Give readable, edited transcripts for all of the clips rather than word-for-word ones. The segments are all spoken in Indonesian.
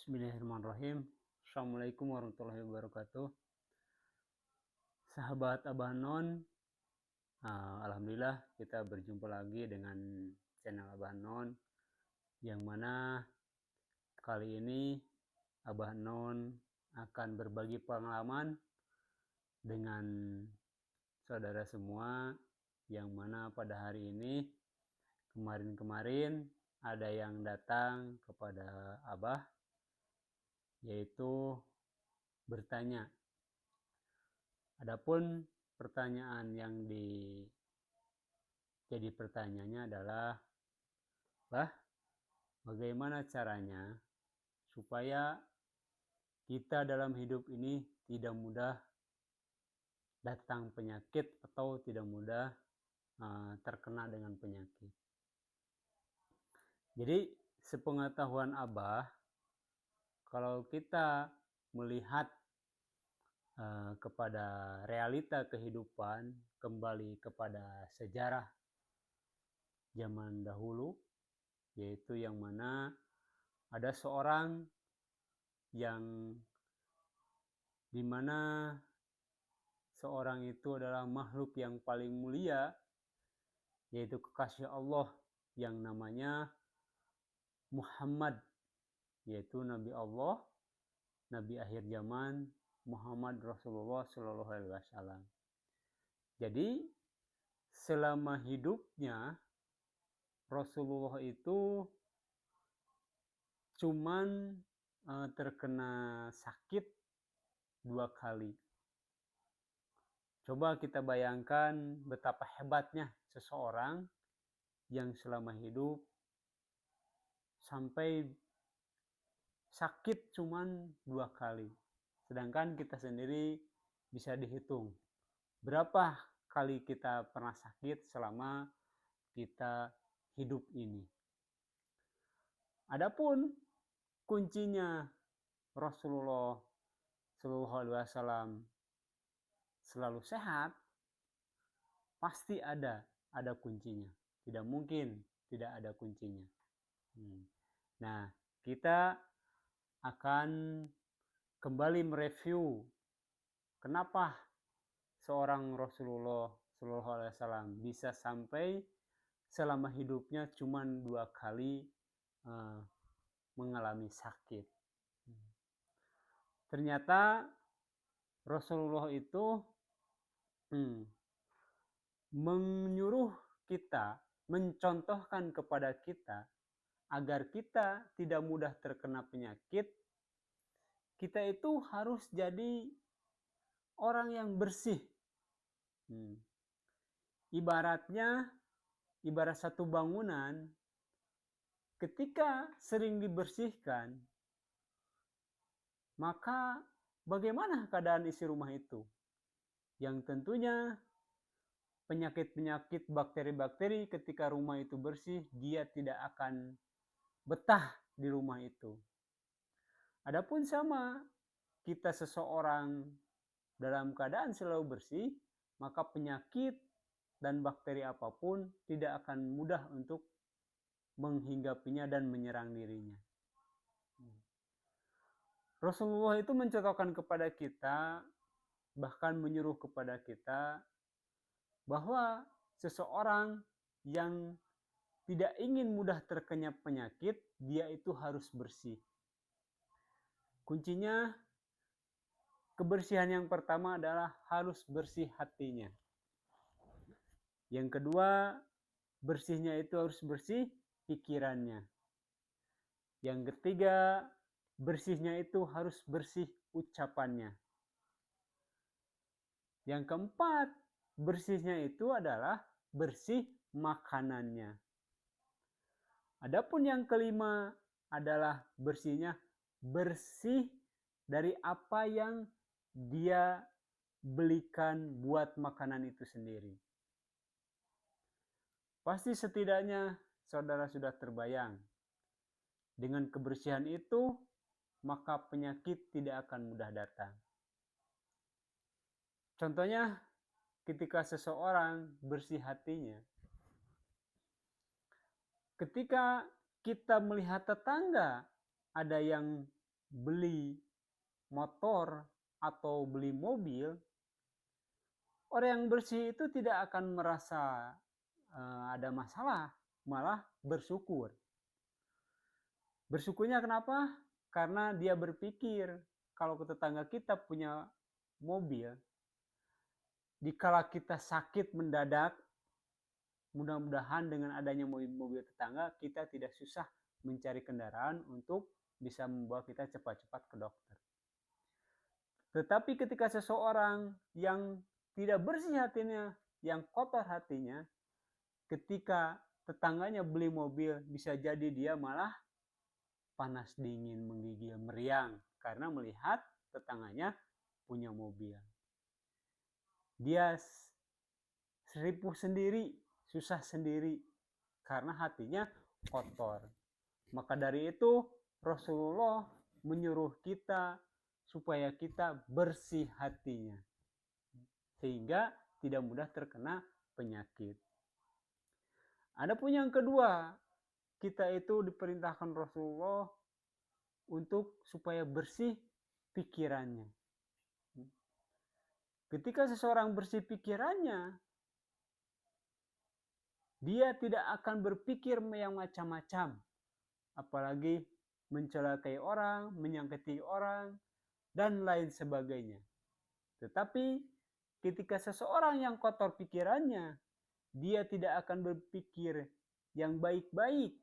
Bismillahirrahmanirrahim. Assalamualaikum warahmatullahi wabarakatuh. Sahabat Abah Non, alhamdulillah kita berjumpa lagi dengan channel Abah Non, yang mana kali ini Abah Non akan berbagi pengalaman dengan saudara semua, yang mana pada hari ini kemarin-kemarin ada yang datang kepada Abah, yaitu bertanya. Adapun pertanyaan yang jadi pertanyaannya adalah, Bah, bagaimana caranya supaya kita dalam hidup ini tidak mudah datang penyakit atau tidak mudah terkena dengan penyakit. Jadi sepengetahuan Abah, kalau kita melihat kepada realita kehidupan, kembali kepada sejarah zaman dahulu, yaitu yang mana ada seorang yang dimana seorang itu adalah makhluk yang paling mulia, yaitu kekasih Allah yang namanya Muhammad, yaitu Nabi Allah, Nabi akhir zaman, Muhammad Rasulullah Shallallahu Alaihi Wasallam. Jadi selama hidupnya Rasulullah itu cuman terkena sakit 2 kali. Coba kita bayangkan betapa hebatnya seseorang yang selama hidup sampai sakit cuman 2 kali. Sedangkan kita sendiri bisa dihitung berapa kali kita pernah sakit selama kita hidup ini. Adapun kuncinya Rasulullah Shallallahu Alaihi Wasallam selalu sehat, pasti ada kuncinya. Tidak mungkin tidak ada kuncinya. Nah, kita akan kembali mereview kenapa seorang Rasulullah Shallallahu Alaihi Wasallam bisa sampai selama hidupnya cuma 2 kali mengalami sakit. Ternyata Rasulullah itu menyuruh kita, mencontohkan kepada kita agar kita tidak mudah terkena penyakit. Kita itu harus jadi orang yang bersih. Ibarat satu bangunan, ketika sering dibersihkan, maka bagaimana keadaan isi rumah itu? Yang tentunya penyakit-penyakit, bakteri-bakteri ketika rumah itu bersih, dia tidak akan betah di rumah itu. Adapun sama, kita seseorang dalam keadaan selalu bersih, maka penyakit dan bakteri apapun tidak akan mudah untuk menghinggapinya dan menyerang dirinya. Rasulullah itu mencontohkan kepada kita, bahkan menyuruh kepada kita, bahwa seseorang yang tidak ingin mudah terkena penyakit, dia itu harus bersih. Kuncinya, kebersihan yang pertama adalah harus bersih hatinya. Yang kedua, bersihnya itu harus bersih pikirannya. Yang ketiga, bersihnya itu harus bersih ucapannya. Yang keempat, bersihnya itu adalah bersih makanannya. Adapun yang kelima adalah bersihnya bersih dari apa yang dia belikan buat makanan itu sendiri. Pasti setidaknya saudara sudah terbayang, dengan kebersihan itu maka penyakit tidak akan mudah datang. Contohnya ketika seseorang bersih hatinya, ketika kita melihat tetangga ada yang beli motor atau beli mobil, orang yang bersih itu tidak akan merasa ada masalah, malah bersyukur. Bersyukurnya kenapa? Karena dia berpikir kalau tetangga kita punya mobil, dikala kita sakit mendadak, mudah-mudahan dengan adanya mobil tetangga, kita tidak susah mencari kendaraan untuk bisa membawa kita cepat-cepat ke dokter. Tetapi ketika seseorang yang tidak bersih hatinya, yang kotor hatinya, ketika tetangganya beli mobil, bisa jadi dia malah panas dingin, menggigil, meriang karena melihat tetangganya punya mobil. Dia seripuh sendiri, susah sendiri karena hatinya kotor. Maka dari itu Rasulullah menyuruh kita supaya kita bersih hatinya sehingga tidak mudah terkena penyakit. Adapun yang kedua, kita itu diperintahkan Rasulullah untuk supaya bersih pikirannya. Ketika seseorang bersih pikirannya, dia tidak akan berpikir yang macam-macam, apalagi mencelakai orang, menyakiti orang, dan lain sebagainya. Tetapi ketika seseorang yang kotor pikirannya, dia tidak akan berpikir yang baik-baik,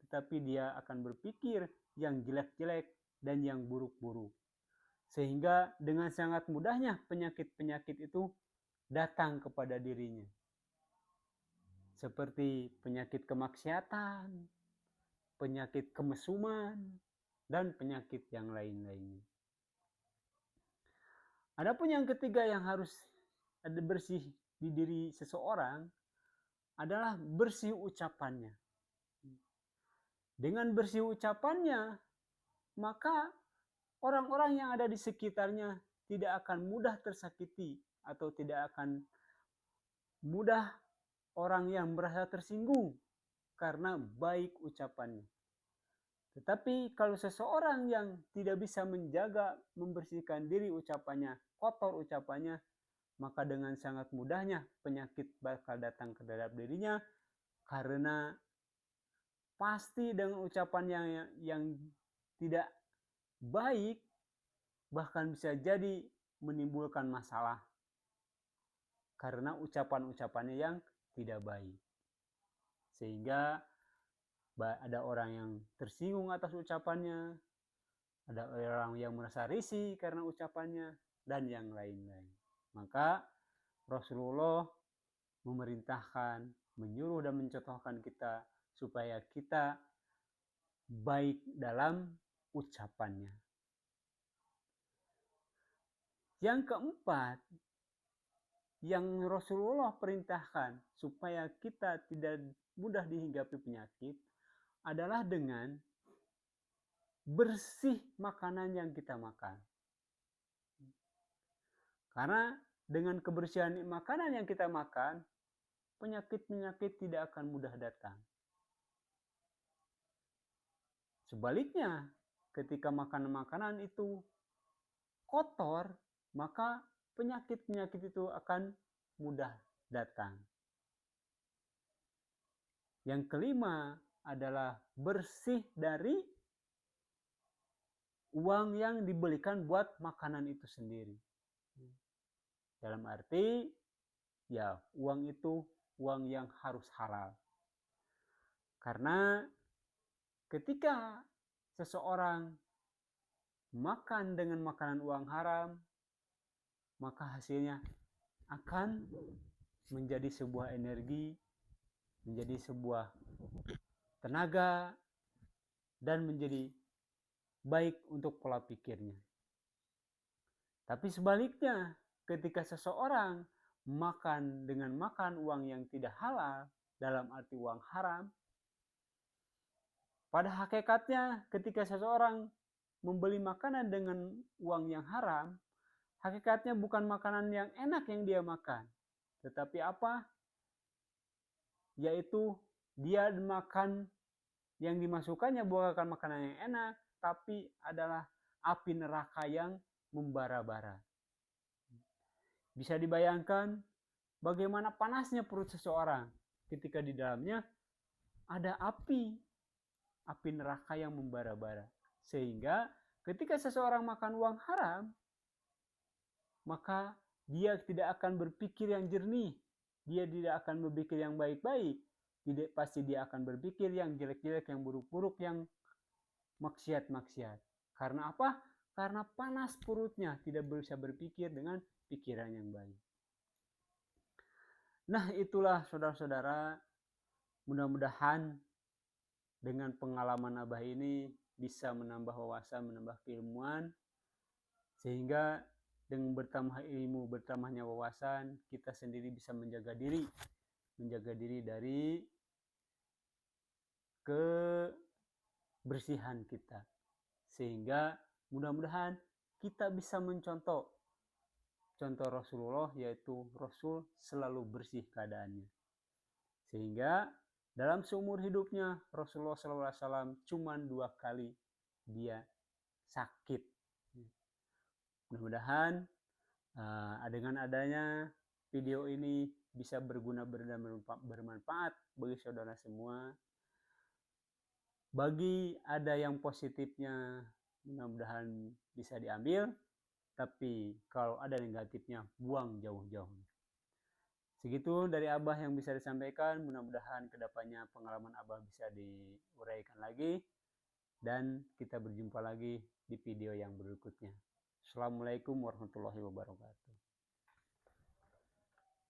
tetapi dia akan berpikir yang jelek-jelek dan yang buruk-buruk. Sehingga dengan sangat mudahnya penyakit-penyakit itu datang kepada dirinya. Seperti penyakit kemaksiatan, penyakit kemesuman, dan penyakit yang lain-lainnya. Adapun yang ketiga yang harus ada bersih di diri seseorang adalah bersih ucapannya. Dengan bersih ucapannya, maka orang-orang yang ada di sekitarnya tidak akan mudah tersakiti atau tidak akan mudah orang yang merasa tersinggung karena baik ucapannya. Tetapi kalau seseorang yang tidak bisa menjaga, membersihkan diri ucapannya, kotor ucapannya, maka dengan sangat mudahnya penyakit bakal datang ke dalam dirinya karena pasti dengan ucapan yang tidak baik bahkan bisa jadi menimbulkan masalah karena ucapan-ucapannya yang tidak baik. Sehingga ada orang yang tersinggung atas ucapannya, ada orang yang merasa risih karena ucapannya, dan yang lain-lain. Maka Rasulullah memerintahkan, menyuruh dan mencontohkan kita supaya kita baik dalam ucapannya. Yang keempat, yang Rasulullah perintahkan supaya kita tidak mudah dihinggapi penyakit adalah dengan bersih makanan yang kita makan. Karena dengan kebersihan makanan yang kita makan, penyakit-penyakit tidak akan mudah datang. Sebaliknya, ketika makanan-makanan itu kotor, maka penyakit-penyakit itu akan mudah datang. Yang kelima adalah bersih dari uang yang dibelikan buat makanan itu sendiri. Dalam arti, ya uang itu uang yang harus halal. Karena ketika seseorang makan dengan makanan uang haram, maka hasilnya akan menjadi sebuah energi, menjadi sebuah tenaga, dan menjadi baik untuk pola pikirnya. Tapi sebaliknya, ketika seseorang makan dengan makan uang yang tidak halal, dalam arti uang haram, pada hakikatnya ketika seseorang membeli makanan dengan uang yang haram, hakikatnya bukan makanan yang enak yang dia makan. Tetapi apa? Yaitu dia makan yang dimasukkannya bukan makanan yang enak, tapi adalah api neraka yang membara-bara. Bisa dibayangkan bagaimana panasnya perut seseorang ketika di dalamnya ada api neraka yang membara-bara. Sehingga ketika seseorang makan uang haram, maka dia tidak akan berpikir yang jernih, dia tidak akan berpikir yang baik-baik, pasti dia akan berpikir yang jelek-jelek, yang buruk-buruk, yang maksiat-maksiat. Karena apa? Karena panas perutnya, tidak bisa berpikir dengan pikiran yang baik. Nah, itulah saudara-saudara, mudah-mudahan dengan pengalaman Abah ini bisa menambah wawasan, menambah keilmuan, sehingga dengan bertambah ilmu, bertambahnya wawasan, kita sendiri bisa menjaga diri dari kebersihan kita. Sehingga mudah-mudahan kita bisa mencontoh Rasulullah, yaitu Rasul selalu bersih keadaannya. Sehingga dalam seumur hidupnya Rasulullah SAW cuma 2 kali dia sakit. Mudah-mudahan dengan adanya video ini bisa berguna dan bermanfaat bagi saudara semua. Bagi ada yang positifnya, mudah-mudahan bisa diambil, tapi kalau ada negatifnya, buang jauh-jauh. Segitu dari Abah yang bisa disampaikan. Mudah-mudahan kedepannya pengalaman Abah bisa diuraikan lagi, dan kita berjumpa lagi di video yang berikutnya. Assalamualaikum warahmatullahi wabarakatuh.